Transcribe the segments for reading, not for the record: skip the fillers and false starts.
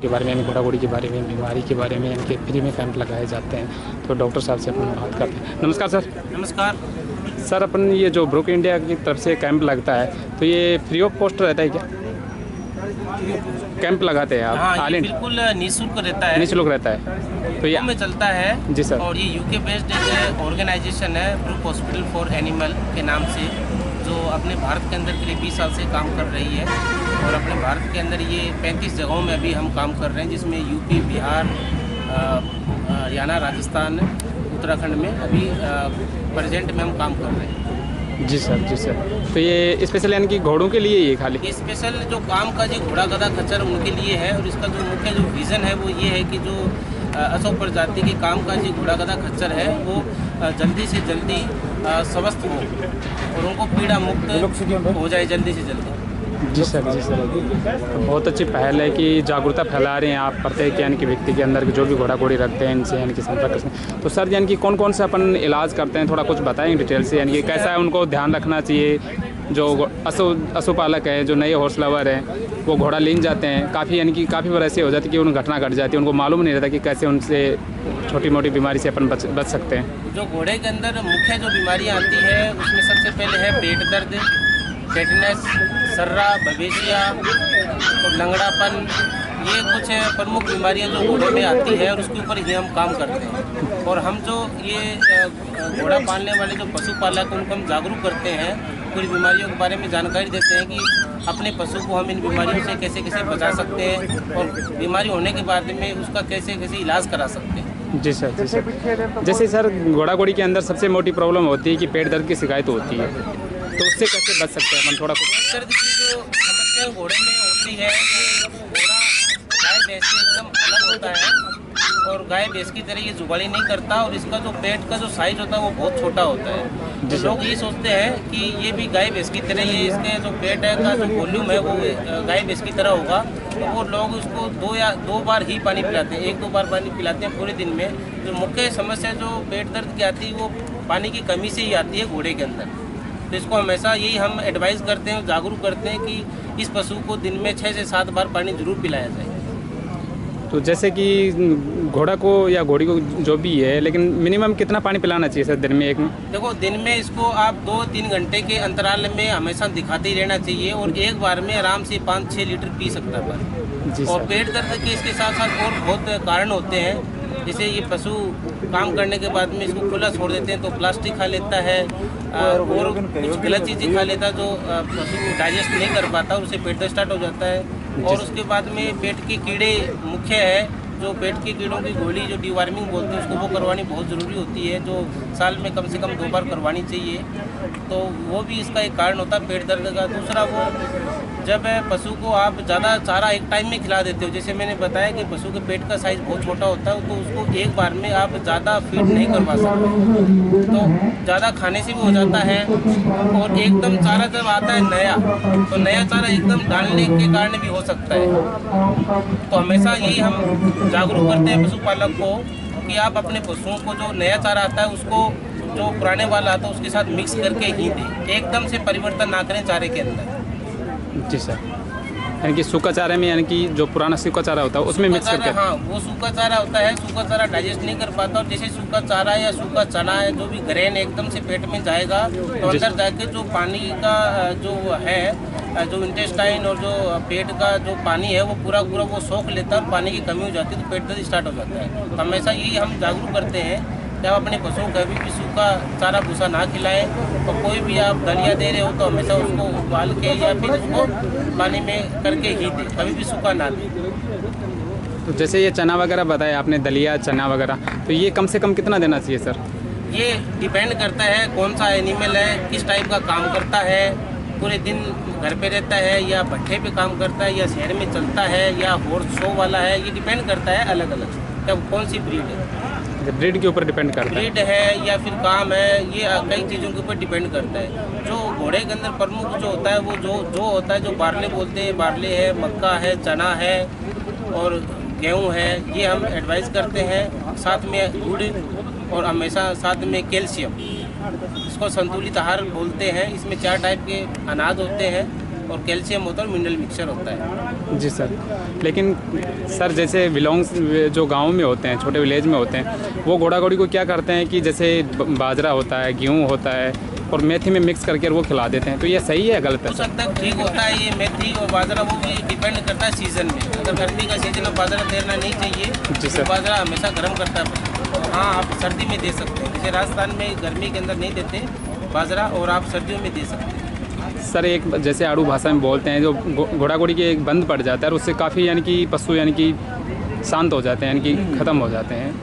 के बारे में, घोड़ा घोड़ी के बारे में, बीमारी के बारे में इनके फ्री में कैंप लगाए जाते हैं। तो डॉक्टर साहब से अपन बात करते हैं। नमस्कार सर। नमस्कार सर, अपन ये जो ब्रूक इंडिया की तरफ से कैंप लगता है तो ये फ्री ऑफ कॉस्ट रहता है क्या? कैंप लगाते हैं आप? हाँ, ये बिल्कुल निःशुल्क रहता है, निःशुल्क रहता है तो ये में चलता है। जी सर। और ये यूके बेस्ड एक ऑर्गेनाइजेशन है, ब्रूक हॉस्पिटल फॉर एनिमल के नाम से, जो अपने भारत के अंदर करीब 20 साल से काम कर रही है। और अपने भारत के अंदर ये 35 जगहों में अभी हम काम कर रहे हैं, जिसमें यूपी, बिहार, हरियाणा, राजस्थान, उत्तराखंड में अभी प्रेजेंट में हम काम कर रहे हैं। जी सर, जी सर। तो ये स्पेशल यानी कि घोड़ों के लिए ये खाली ये स्पेशल जो काम का जो घोड़ा गधा खच्चर उनके लिए है। और इसका जो मुख्य जो विज़न है वो ये है कि जो असो प्रजाति के काम का जो घोड़ा गधा खच्चर है वो जल्दी से जल्दी स्वस्थ हो और उनको पीड़ा मुक्त हो जाए जल्दी से जल्दी। जी सर, जी सर। तो बहुत अच्छी पहल है कि जागरूकता फैला रहे हैं आप प्रत्येक यानी कि व्यक्ति के अंदर जो भी घोड़ा घोड़ी रखते हैं इनसे यानी कि संपर्क करते हैं। तो सर यानी कि कौन कौन सा अपन इलाज करते हैं, थोड़ा कुछ बताएंगे डिटेल से, यानी कि कैसा है उनको ध्यान रखना चाहिए? जो पशुपालक है, जो नए हॉर्स लवर हैं, वो घोड़ा लेन जाते हैं, काफ़ी बार ऐसे हो जाती है कि उन घटना घट जाती है, उनको मालूम नहीं रहता कि कैसे उनसे छोटी मोटी बीमारी से अपन बच सकते हैं। जो घोड़े के अंदर मुख्य जो बीमारियाँ आती है उसमें सबसे पहले है पेट दर्द, टेटनस, सर्रा, बवेशिया और लंगड़ापन। ये कुछ प्रमुख बीमारियां जो घोड़े में आती है और उसके ऊपर ही हम काम करते हैं। और हम जो ये घोड़ा पालने वाले जो पशुपालक उनको हम जागरूक करते हैं, पूरी बीमारियों के बारे में जानकारी देते हैं कि अपने पशु को हम इन बीमारियों से कैसे कैसे बचा सकते हैं और बीमारी होने के बाद में उसका कैसे कैसे इलाज करा सकते हैं। जी सर, जी सर। जैसे सर घोड़ा घोड़ी के अंदर सबसे मोटी प्रॉब्लम होती है कि पेट दर्द की शिकायत होती है, तो उससे कैसे बच सकते हैं अपन? थोड़ा कुछ दर्द की जो समस्या घोड़े में होती है कि घोड़ा गाय भैंस से एकदम अलग होता है और गाय भैंस की तरह ये जुगाड़ी नहीं करता और इसका जो पेट का जो साइज होता है वो बहुत छोटा होता है। तो लोग ये सोचते हैं कि ये भी गाय भैंस की तरह ये इसके जो पेट है का जो वॉल्यूम है वो गाय भैंस की तरह होगा। तो वो लोग उसको दो बार ही पानी पिलाते हैं, 1-2 बार पानी पिलाते हैं पूरे दिन में। जो मुख्य समस्या जो पेट दर्द की आती है वो पानी की कमी से ही आती है घोड़े के अंदर। तो इसको हमेशा यही हम एडवाइस करते हैं, जागरूक करते हैं कि इस पशु को दिन में 6 से 7 बार पानी जरूर पिलाया जाए। तो जैसे कि घोड़ा को या घोड़ी को जो भी है, लेकिन मिनिमम कितना पानी पिलाना चाहिए सर दिन में? एक में देखो, दिन में इसको आप 2-3 घंटे के अंतराल में हमेशा दिखाते ही रहना चाहिए और एक बार में आराम से 5-6 लीटर पी सकता है पानी। और पेट दर्द के इसके साथ साथ और बहुत कारण होते हैं। जैसे ये पशु काम करने के बाद में इसको खुला छोड़ देते हैं तो प्लास्टिक खा लेता है और कुछ गलत चीज़ें खा लेता है जो पशु को डाइजेस्ट नहीं कर पाता और उसे पेट दर्द स्टार्ट हो जाता है। और उसके बाद में पेट के कीड़े मुख्य है, जो पेट के कीड़ों की गोली जो डीवार्मिंग बोलते हैं उसको वो करवानी बहुत ज़रूरी होती है, जो साल में कम से कम 2 बार करवानी चाहिए। तो वो भी इसका एक कारण होता है पेट दर्द का। दूसरा, वो जब पशु को आप ज़्यादा चारा एक टाइम में खिला देते हो, जैसे मैंने बताया कि पशु के पेट का साइज़ बहुत छोटा होता है, तो उसको एक बार में आप ज़्यादा फीड नहीं करवा सकते, तो ज़्यादा खाने से भी हो जाता है। और एकदम चारा जब आता है नया, तो नया चारा एकदम डालने के कारण भी हो सकता है। तो हमेशा यही हम जागरूक करते हैं पशुपालक को कि आप अपने पशुओं को जो नया चारा आता है उसको जो पुराने वाला आता है उसके साथ मिक्स करके ही दें, एकदम से परिवर्तन ना करें चारे के अंदर। जी सर, यानी कि सूखा चारे में, यानी कि जो पुराना सूखा चारा होता है उसमें मिक्स करके? हाँ, वो सूखा चारा होता है, सूखा चारा डाइजेस्ट नहीं कर पाता और जैसे सूखा चारा या सूखा चना है जो भी ग्रेन एकदम से पेट में जाएगा तो अंदर जाके जो पानी का जो है, जो इंटेस्टाइन और जो पेट का जो पानी है वो पूरा वो सोख लेता है और पानी की कमी हो जाती है तो पेट दर्द स्टार्ट हो जाता है। तो हमेशा यही हम जागरूक करते हैं कि आप अपने पशुओं को कभी भी सूखा चारा भूसा ना खिलाएं और कोई भी आप दलिया दे रहे हो तो हमेशा उसको उबाल के या फिर उसको पानी में करके ही दें, कभी भी सूखा ना दें। तो जैसे ये चना वगैरह बताया आपने, दलिया चना वगैरह, तो ये कम से कम कितना देना चाहिए सर? ये डिपेंड करता है कौन सा एनिमल है, किस टाइप का काम करता है, पूरे दिन घर पे रहता है या भट्ठे पे काम करता है या शहर में चलता है या हॉर्स शो वाला है, ये डिपेंड करता है अलग अलग कब कौन सी ब्रीड है। ब्रीड के ऊपर डिपेंड करता है, ब्रीड है या फिर काम है, ये कई चीज़ों के ऊपर डिपेंड करता है। जो घोड़े के अंदर प्रमुख जो होता है वो जो होता है, जो बारले बोलते हैं, बारले है, मक्का है, चना है और गेहूँ है, ये हम एडवाइस करते हैं। साथ में गुड़ और हमेशा साथ में कैल्शियम, इसको संतुलित आहार बोलते हैं। इसमें 4 टाइप के अनाज होते हैं और कैल्शियम होता है और मिनरल मिक्सचर होता है। जी सर। लेकिन सर जैसे बिलोंग्स जो गांव में होते हैं, छोटे विलेज में होते हैं, वो घोड़ा घोड़ी को क्या करते हैं कि जैसे बाजरा होता है, गेहूँ होता है और मेथी में मिक्स करके वो खिला देते हैं, तो ये सही है गलत है? हो सकता है ठीक होता है ये मेथी और बाजरा, वो भी डिपेंड करता है सीज़न में। अगर गर्मी का सीजन में बाजरा तैरना नहीं चाहिए जी सर। तो बाजरा हमेशा गर्म करता है। हाँ, आप सर्दी में दे सकते हैं, जैसे राजस्थान में गर्मी के अंदर नहीं देते बाजरा, और आप सर्दियों में दे सकते हैं। सर एक जैसे आड़ू भाषा में बोलते हैं, जो घोड़ा घोड़ी के एक बंद पड़ जाता है और उससे काफ़ी यानी कि पशु यानी कि शांत हो जाते हैं, यानी कि ख़त्म हो जाते हैं।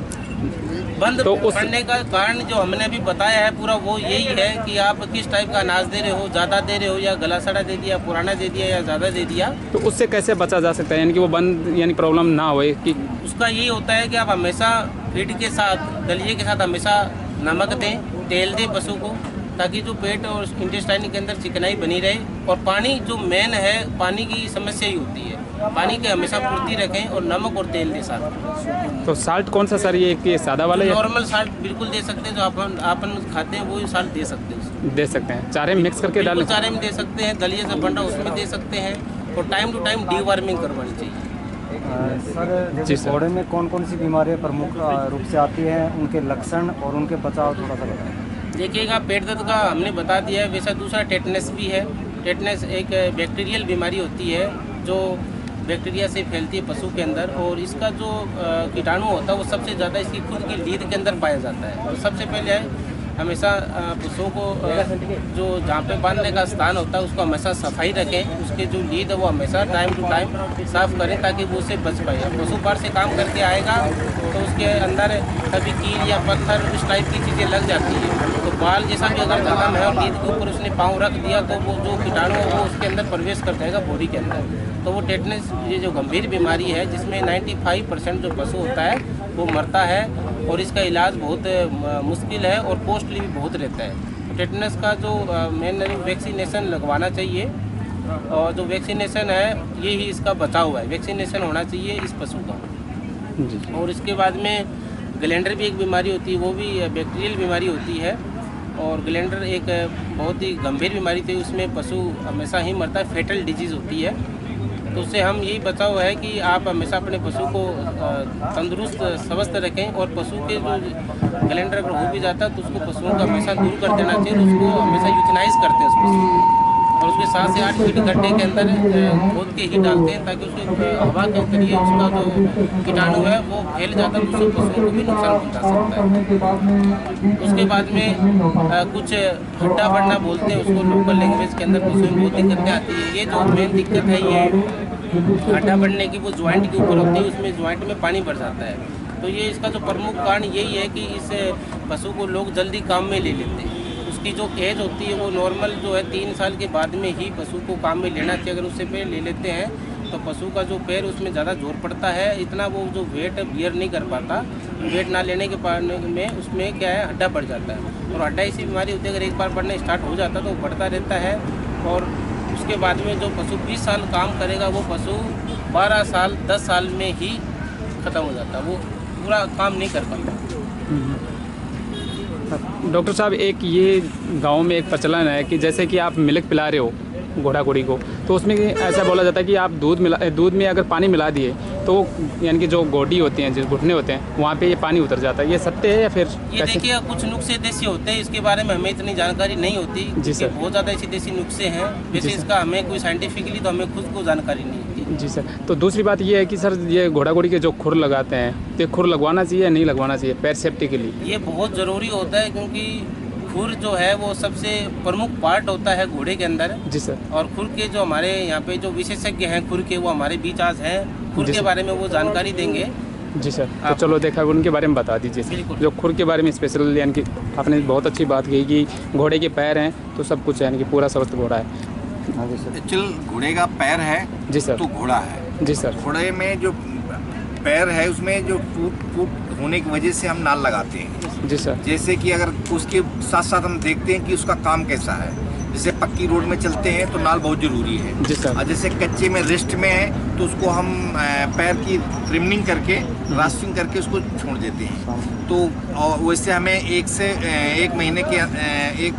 बंद तो पड़ने का कारण जो हमने अभी बताया है पूरा वो यही है कि आप किस टाइप का अनाज दे रहे हो, ज़्यादा दे रहे हो या गला सड़ा दे दिया, पुराना दे दिया या ज़्यादा दे दिया। तो उससे कैसे बचा जा सकता है, यानी कि वो बंद यानी प्रॉब्लम ना होए कि? उसका यही होता है कि आप हमेशा फीड के साथ, दलिए के साथ हमेशा नमक दें, तेल दें पशु को, ताकि जो पेट और इंटेस्टाइन के अंदर चिकनाई बनी रहे। और पानी जो मेन है, पानी की समस्या ही होती है, पानी के हमेशा पूर्ति रखें और नमक और तेल के साथ। तो साल्ट कौन सा सर, ये सादा वाला या नॉर्मल साल्ट बिल्कुल दे सकते हैं, जो अपन खाते हैं वही साल्ट दे सकते हैं। दे सकते हैं, चारे में मिक्स करके डालें? चारे में दे सकते हैं, दलिए से बन रहा उसमें दे सकते हैं, और टाइम टू टाइम डीवार्मिंग करवानी चाहिए। सर जैसे घोड़े में कौन कौन सी बीमारियां प्रमुख रूप से आती हैं, उनके लक्षण और उनके बचाव थोड़ा सा बताएं। देखिएगा, पेट दर्द का हमने बता दिया है, वैसा दूसरा टेटनस भी है। टेटनस एक बैक्टीरियल बीमारी होती है जो बैक्टीरिया से फैलती है पशु के अंदर, और इसका जो कीटाणु होता है वो सबसे ज़्यादा इसकी खुद की लीद के अंदर पाया जाता है। तो सबसे पहले है हमेशा पशुओं को जो जहाँ पे बांधने का स्थान होता है उसको हमेशा सफाई रखें, उसके जो लीद है वो हमेशा टाइम टू टाइम साफ़ करें ताकि वो उससे बच पाए। पशु बाहर से काम करके आएगा तो उसके अंदर कभी कील या पत्थर इस टाइप की चीज़ें लग जाती है, तो बाल जैसा भी अगर ख़त्म है और लीद के ऊपर उसने पाँव रख दिया तो वो जो कीटाणु है वो उसके अंदर प्रवेश कर जाएगा बॉडी के अंदर। तो वो टेटनस ये जो गंभीर बीमारी है जिसमें 95% जो पशु होता है वो मरता है, और इसका इलाज बहुत मुश्किल है और कॉस्टली भी बहुत रहता है। टेटनस का जो मेन वैक्सीनेशन लगवाना चाहिए, और जो वैक्सीनेशन है ये ही इसका बचाव है, वैक्सीनेशन होना चाहिए इस पशु का। और इसके बाद में ग्लैंडर भी एक बीमारी होती है, वो भी बैक्टीरियल बीमारी होती है, और ग्लैंडर एक बहुत ही गंभीर बीमारी थी, उसमें पशु हमेशा ही मरता है, फेटल डिजीज़ होती है। तो उससे हम यही बचाव है कि आप हमेशा अपने पशु को तंदुरुस्त स्वस्थ रखें, और पशु के जो ग्लैंडर अगर हो भी जाता है तो उसको पशुओं को हमेशा दूर कर देना चाहिए, उसको हमेशा यूथनाइज करते हैं उस पशु को, और उसके 7 से 8 फीट गड्ढे के अंदर खोद के ही डालते हैं ताकि उसके हवा के जरिए उसका जो कीटाणु है वो फैल जाता है, दूसरे पशुओं को भी नुकसान पहुँचा सकता है। उसके बाद में कुछ हड्डा बढ़ना बोलते हैं उसको लोकल लैंग्वेज के अंदर, पशुओं में बहुत दिक्कतें आती है। ये जो मेन दिक्कत है ये हड्डा बढ़ने की, वो ज्वाइंट के ऊपर होती है, उसमें ज्वाइंट में पानी भर जाता है। तो ये इसका जो प्रमुख कारण यही है कि इस पशु को लोग जल्दी काम में ले लेते हैं। उसकी जो एज होती है वो नॉर्मल जो है 3 साल के बाद में ही पशु को काम में लेना चाहिए। अगर उससे पहले ले लेते हैं तो पशु का जो पैर उसमें ज़्यादा जोर पड़ता है, इतना वो जो वेट बियर नहीं कर पाता, वेट ना लेने के पाने में उसमें क्या है हड्डा बढ़ जाता है। और हड्डा ऐसी बीमारी होती है अगर एक बार बढ़ना स्टार्ट हो जाता है तो वो बढ़ता रहता है, और उसके बाद में जो पशु 20 साल काम करेगा वो पशु 12 साल 10 साल में ही ख़त्म हो जाता है, वो पूरा काम नहीं कर पाता। डॉक्टर साहब, एक ये गांव में एक प्रचलन है कि जैसे कि आप मिल्क पिला रहे हो घोड़ा घोड़ी को, तो उसमें ऐसा बोला जाता है कि आप दूध में अगर पानी मिला दिए तो यानी कि जो गोडी होती हैं, जो घुटने होते हैं, वहाँ पे ये पानी उतर जाता है, ये सत्य है या फिर ये देखिए कुछ नुस्खे देसी होते हैं, इसके बारे में हमें इतनी जानकारी नहीं होती। जी सर। बहुत ज़्यादा ऐसी देसी नुस्खे हैं, वैसे इसका हमें कोई साइंटिफिकली तो हमें खुद को जानकारी नहीं होती। जी सर। तो दूसरी बात ये है कि सर ये घोड़ा घोड़ी के जो खुर लगाते हैं तो खुर लगवाना चाहिए या नहीं लगवाना चाहिए पैर सेफ्टी के लिए? ये बहुत ज़रूरी होता है क्योंकि खुर जो है वो सबसे प्रमुख पार्ट होता है घोड़े के अंदर। जी सर। और खुर के जो हमारे यहाँ पे जो विशेषज्ञ हैं खुर के, वो हमारे बीच आज हैं, खुर के बारे में वो जानकारी देंगे। जी सर। तो चलो देखा उनके बारे में बता दीजिए जो खुर के बारे में स्पेशल, यानी कि आपने बहुत अच्छी बात कही कि घोड़े के पैर हैं तो सब कुछ यानी कि पूरा स्वस्थ घोड़ा है। एक्चुअल घोड़े का पैर है जी सर, तो घोड़ा है। जी सर। घोड़े में जो पैर है उसमें जो फूट होने की वजह से हम नाल लगाते हैं। जी सर। जैसे कि अगर उसके साथ साथ हम देखते हैं कि उसका काम कैसा है, जैसे पक्की रोड में चलते हैं तो नाल बहुत ज़रूरी है जी सर। और जैसे कच्चे में रेस्ट में है तो उसको हम पैर की ट्रिमिंग करके रास्टिंग करके उसको छोड़ देते हैं। तो वैसे हमें एक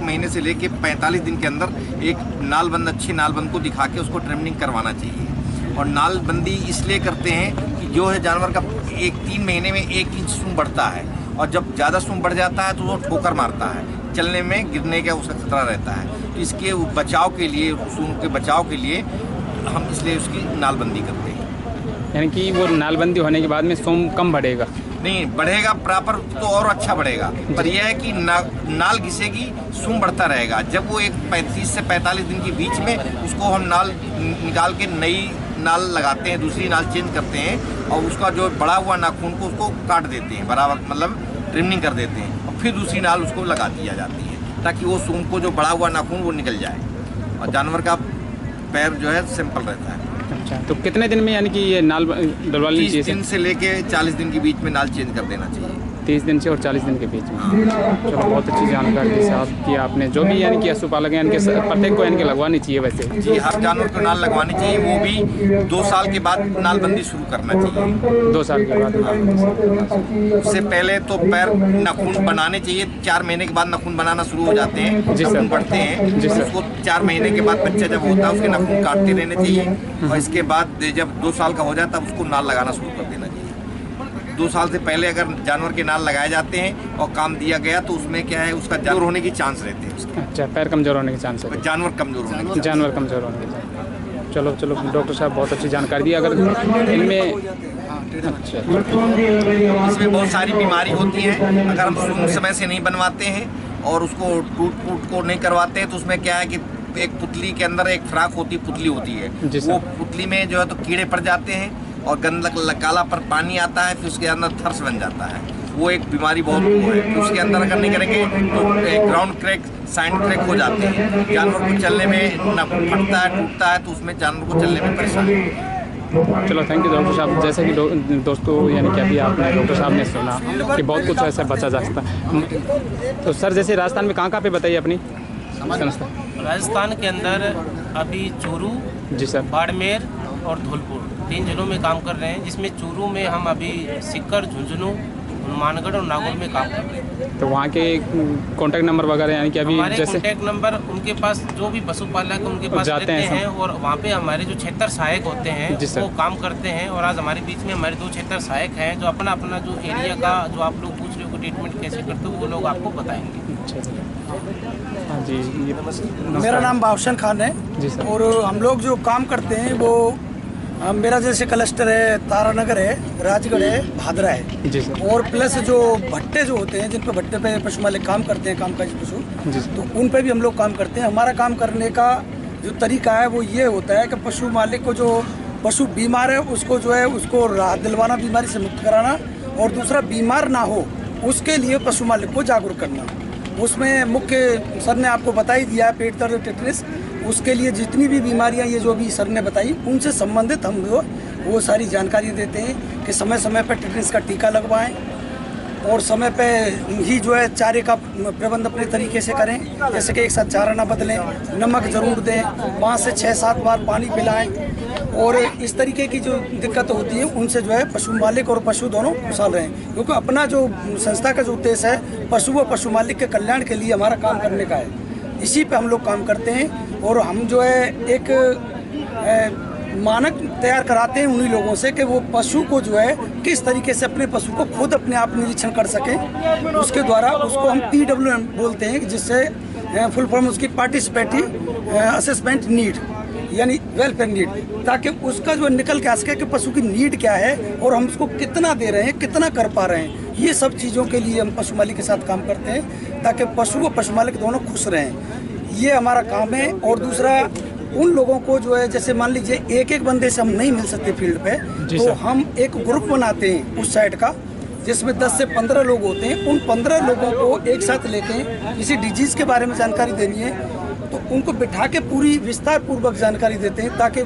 महीने से लेके 45 दिन के अंदर एक नालबंद, अच्छी नालबंद को दिखा के उसको ट्रिमिंग करवाना चाहिए। और नालबंदी इसलिए करते हैं कि जो है जानवर का 3 महीने में 1 इंच सूंड बढ़ता है और जब ज़्यादा सूंड बढ़ जाता है तो वो ठोकर मारता है, चलने में गिरने का उसका खतरा रहता है। तो इसके बचाव के लिए, सूंड के बचाव के लिए हम इसलिए उसकी नालबंदी करते हैं। यानी कि वो नालबंदी होने के बाद में सूंड कम बढ़ेगा? नहीं बढ़ेगा, प्रॉपर तो और अच्छा बढ़ेगा, पर यह है कि नाल घिसेगी, सूंड बढ़ता रहेगा। जब वो 30 से 45 दिन के बीच में उसको हम नाल निकाल के नई नाल लगाते हैं, दूसरी नाल चेंज करते हैं और उसका जो बड़ा हुआ नाखून को उसको काट देते हैं बराबर, मतलब ट्रिमिंग कर देते हैं और फिर दूसरी नाल उसको लगा दिया जाती है ताकि वो सूंड को जो बड़ा हुआ नाखून वो निकल जाए और जानवर का पैर जो है सिंपल रहता है। अच्छा, तो कितने दिन में यानी कि ये नाल डलवा लीजिए? 30 दिन से लेके 40 दिन के बीच में नाल चेंज कर देना चाहिए। 30 दिन से और 40 दिन के बीच में। चलो, बहुत अच्छी जानकारी दी साहब कि आपने जो भी यानी कि पशुपालक हैं इनके प्रत्येक को इनके लगवानी चाहिए वैसे। जी, हर जानवर को नाल लगवानी चाहिए, वो भी 2 साल के बाद नालबंदी शुरू करना चाहिए। 2 साल के बाद? उससे पहले तो पैर नाखून बनाने चाहिए, 4 महीने के बाद नाखून बनाना शुरू हो जाते हैं, नाखून बढ़ते हैं। जी सर। उसको 4 महीने के बाद बच्चा जब होता है उसके नाखून काटते रहने चाहिए और इसके बाद जब 2 साल का हो जाता है उसको नाल लगाना शुरू कर देना चाहिए। 2 साल से पहले अगर जानवर के नाल लगाए जाते हैं और काम दिया गया तो उसमें क्या है, उसका जानवर होने की चांस रहते हैं उसके। अच्छा, पैर कमज़ोर होने के चांस है? जानवर कमज़ोर होने के जानवर कमज़ोर होने के चांस। चलो डॉक्टर साहब बहुत अच्छी जानकारी दी। अगर इनमें अच्छा, इसमें बहुत सारी बीमारी होती है, अगर हम सूंड समय से नहीं बनवाते हैं और उसको टूट को नहीं करवाते हैं तो उसमें क्या है कि एक पुतली के अंदर एक फ्राक होती पुतली होती है, वो पुतली में जो है तो कीड़े पड़ जाते हैं और गंदक काला पर पानी आता है, फिर उसके अंदर थर्स बन जाता है। वो एक बीमारी बहुत वो है। तो उसके अंदर अगर नहीं करेंगे तो ग्राउंड क्रैक, साइड क्रैक हो जाते हैं, जानवर को चलने में न फटता है, टूटता है, तो उसमें जानवर को चलने में परेशानी होती है। चलो, थैंक यू डॉक्टर साहब। जैसे कि दोस्तों यानी कि अभी आपने डॉक्टर साहब ने सुना कि बहुत कुछ ऐसा बचा जा सकता। तो सर जैसे राजस्थान में कहाँ पे बताइए अपनी संस्था? राजस्थान के अंदर अभी चूरू, जी सर, बाड़मेर और धौलपुर 3 जिलों में काम कर रहे हैं, जिसमें चूरू में हम अभी सीकर, झुंझुनू, हनुमानगढ़ और नागौर में काम कर रहे हैं। तो वहाँ के कॉन्टैक्ट नंबर वगैरह यानी कि अभी हमारे जैसे कॉन्टैक्ट नंबर उनके पास, जो भी पशुपालक उनके पास जाते रहते हैं हैं और वहाँ पे हमारे जो क्षेत्र सहायक होते हैं वो काम करते हैं। और आज हमारे बीच में हमारे 2 क्षेत्र सहायक हैं जो अपना जो एरिया का जो आप लोग पूछ रहे हो ट्रीटमेंट कैसे करते हो वो लोग आपको बताएंगे। हाँ जी, मेरा नाम बावशन खान है जी सर। और हम लोग जो काम करते हैं वो मेरा जैसे क्लस्टर है, तारानगर है, राजगढ़ है, भादरा है जी सर। और प्लस जो भट्टे जो होते हैं जिन पर भट्टे पे पशु मालिक काम करते हैं, कामकाजी पशु, तो उन पे भी हम लोग काम करते हैं। हमारा काम करने का जो तरीका है वो ये होता है कि पशु मालिक को जो पशु बीमार है उसको जो है उसको राहत दिलवाना, बीमारी से मुक्त कराना, और दूसरा बीमार ना हो उसके लिए पशु मालिक को जागरूक करना। उसमें मुख्य सर ने आपको बता ही दिया है, पेट दर्द, टेटनस, उसके लिए जितनी भी बीमारियां ये जो भी सर ने बताई उनसे संबंधित हम लोग वो सारी जानकारी देते हैं कि समय समय पर टेटनस का टीका लगवाएं और समय पे ही जो है चारे का प्रबंध अपने तरीके से करें, जैसे कि एक साथ चारा ना बदलें, नमक ज़रूर दें, 5 से 6-7 बार पानी पिलाएं और इस तरीके की जो दिक्कत होती है उनसे जो है पशु मालिक और पशु दोनों खुशहाल रहें। क्योंकि अपना जो संस्था का जो उद्देश्य है पशु व पशु मालिक के कल्याण के लिए हमारा काम करने का है, इसी पे हम लोग काम करते हैं। और हम जो है एक मानक तैयार कराते हैं उन्हीं लोगों से कि वो पशु को जो है किस तरीके से अपने पशु को खुद अपने आप निरीक्षण कर सकें। उसके द्वारा उसको हम PWM बोलते हैं, जिससे फुल फॉर्म उसकी पार्टिसिपेटिव असेसमेंट नीड यानी वेलफेयर नीड, ताकि उसका जो निकल के आ सके कि पशु की नीड क्या है और हम उसको कितना दे रहे हैं, कितना कर पा रहे हैं। ये सब चीज़ों के लिए हम पशु मालिक के साथ काम करते हैं ताकि पशु व पशु मालिक दोनों खुश रहें। ये हमारा काम है। और दूसरा उन लोगों को जो है जैसे मान लीजिए एक बंदे से हम नहीं मिल सकते फील्ड पे, तो हम एक ग्रुप बनाते हैं उस साइड का जिसमें 10 से 15 लोग होते हैं। उन 15 लोगों को एक साथ लेके किसी डिजीज़ के बारे में जानकारी देनी है तो उनको बिठा के पूरी विस्तार पूर्वक जानकारी देते हैं ताकि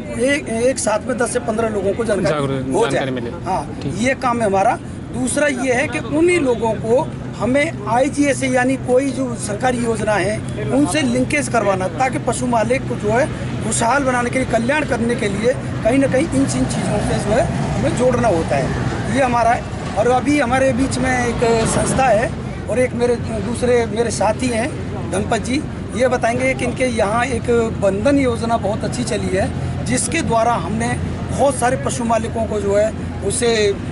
एक साथ में 10 से 15 लोगों को जानकारी हो जाए। हाँ, ये काम है हमारा। दूसरा ये है कि उन्हीं लोगों को हमें IGA से यानी कोई जो सरकारी योजना है उनसे लिंकेज करवाना, ताकि पशु मालिक को जो है खुशहाल बनाने के लिए, कल्याण करने के लिए कहीं ना कहीं इन चीज़ों से जो है हमें जोड़ना होता है। ये हमारा है। और अभी हमारे बीच में एक संस्था है और एक मेरे साथी हैं धनपत जी, ये बताएंगे कि इनके यहाँ एक बंधन योजना बहुत अच्छी चली है, जिसके द्वारा हमने बहुत सारे पशु मालिकों को जो है उसे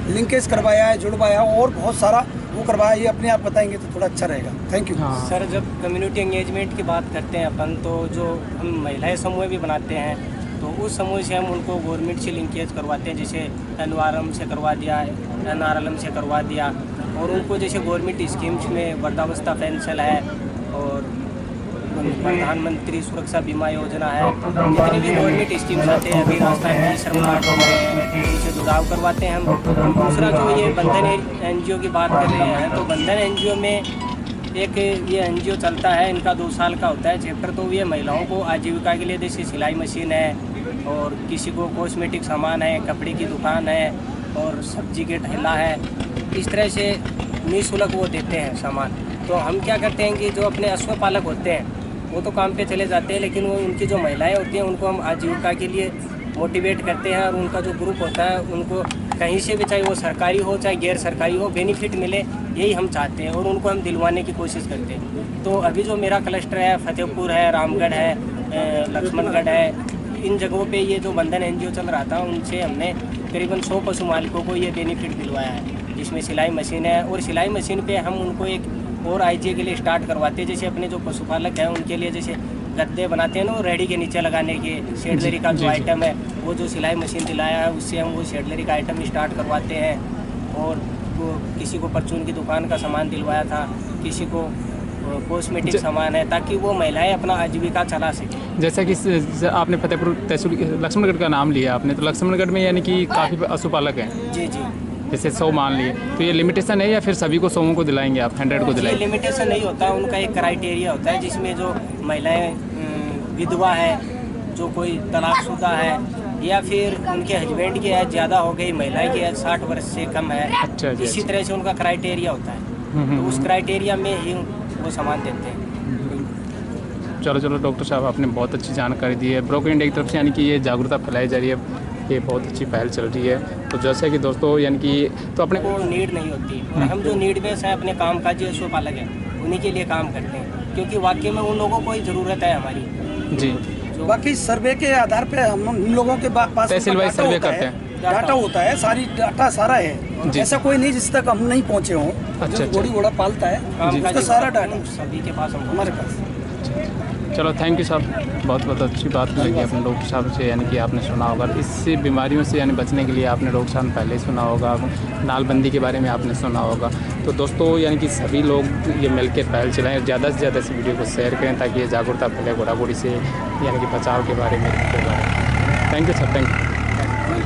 लिंकेज करवाया है, जुड़वाया और बहुत सारा वो करवाया। ये अपने आप बताएंगे तो थोड़ा अच्छा रहेगा। Thank you. सर, जब कम्युनिटी एंगेजमेंट की बात करते हैं अपन, तो जो हम महिलाएं समूह भी बनाते हैं, तो उस समूह से हम उनको गवर्नमेंट से लिंकेज करवाते हैं, जैसे NRLM से करवा दिया, NRLM से करवा दिया, और उनको जैसे गवर्नमेंट स्कीम्स में वृद्धावस्था पेंशन है और प्रधानमंत्री सुरक्षा बीमा योजना है, जितनी भी गवर्नमेंट स्कीम्स आते हैं, अभी राजस्थान की श्रम कार्ड हो गए हैं, उनसे जुड़ाव करवाते हैं हम। दूसरा जो ये बंधन NGO की बात कर रहे हैं, तो बंधन NGO में एक ये NGO चलता है, इनका 2 साल का होता है चैप्टर। तो ये महिलाओं को आजीविका के लिए जैसे सिलाई मशीन है, और किसी को कॉस्मेटिक सामान है, कपड़े की दुकान है, और सब्जी के ठेला है, इस तरह से निःशुल्क वो देते हैं सामान। तो हम क्या करते हैं कि जो अपने अश्वपालक होते हैं वो तो काम पे चले जाते हैं, लेकिन वो उनकी जो महिलाएं होती हैं उनको हम आजीविका के लिए मोटिवेट करते हैं, और उनका जो ग्रुप होता है उनको कहीं से भी, चाहे वो सरकारी हो चाहे गैर सरकारी हो, बेनिफिट मिले, यही हम चाहते हैं और उनको हम दिलवाने की कोशिश करते हैं। तो अभी जो मेरा क्लस्टर है, फतेहपुर है, रामगढ़ है, लक्ष्मणगढ़ है, इन जगहों पे ये जो बंधन NGO चल रहा था, उनसे हमने करीबन 100 पशु मालिकों को ये बेनिफिट दिलवाया है, जिसमें सिलाई मशीन है। और सिलाई मशीन पे हम उनको एक और IGA के लिए स्टार्ट करवाते हैं, जैसे अपने जो पशुपालक हैं उनके लिए जैसे गद्दे बनाते हैं ना, वो रेडी के नीचे लगाने के, शेडलरी का जो आइटम है, वो जो सिलाई मशीन दिलाया है उससे हम वो शेडलरी का आइटम स्टार्ट करवाते हैं। और वो किसी को परचून की दुकान का सामान दिलवाया था, किसी को कॉस्मेटिक सामान है, ताकि वो महिलाएं अपना आजीविका चला सकें। जैसा कि आपने फतेहपुर तहसील लक्ष्मणगढ़ का नाम लिया आपने, तो लक्ष्मणगढ़ में यानी कि काफ़ी पशुपालक हैं। जी, जैसे 100 मान लिए, तो ये लिमिटेशन है या फिर सभी को 100 को दिलाएंगे आप, 100 को दिलाएंगे? लिमिटेशन नहीं होता, उनका एक क्राइटेरिया होता है, जिसमें जो महिलाएं विधवा है, जो कोई तलाकशुदा है, या फिर उनके हस्बैंड की एज ज़्यादा हो गई, महिला की एज 60 वर्ष से कम है, अच्छा, इसी तरह से उनका क्राइटेरिया होता है। तो उस क्राइटेरिया में ही वो सामान देते हैं। चलो डॉक्टर साहब, आपने बहुत अच्छी जानकारी दी है। ब्रोकर इंडिया की तरफ से यानी कि ये जागरूकता फैलाई जा रही है, ये बहुत अच्छी पहल चल रही है। तो जैसे कि दोस्तों यानी कि तो अपने को नीड नहीं होती, और हम जो नीड बेस हैं अपने काम काजी पशुपालक हैं, उन्हीं के लिए काम करते हैं, क्योंकि वाकई में उन लोगों को ही ज़रूरत है हमारी। जी, बाकी सर्वे के आधार पे हम उन लोगों के पास तहसील वाइज सर्वे करते हैं, डाटा होता है, सारी डाटा सारा है, ऐसा कोई नहीं जिस तक हम नहीं पहुँचे हों। अच्छा, घोड़ी घोड़ा पालता है उसका सारा डाटा सभी के पास, हमारे पास। चलो थैंक यू साहब, बहुत अच्छी बात लगी अपने डॉक्टर साहब से, यानी कि आपने सुना होगा इससे बीमारियों से यानी बचने के लिए आपने डॉक्टर साहब पहले ही सुना होगा, नालबंदी के बारे में आपने सुना होगा। तो दोस्तों यानी कि सभी लोग ये मिलकर पहल चलाएं और ज़्यादा से ज़्यादा इस वीडियो को शेयर करें, ताकि ये जागरूकता फैले घोड़ा घोड़ी से यानी कि बचाव के बारे में। Thank you sir, thank you.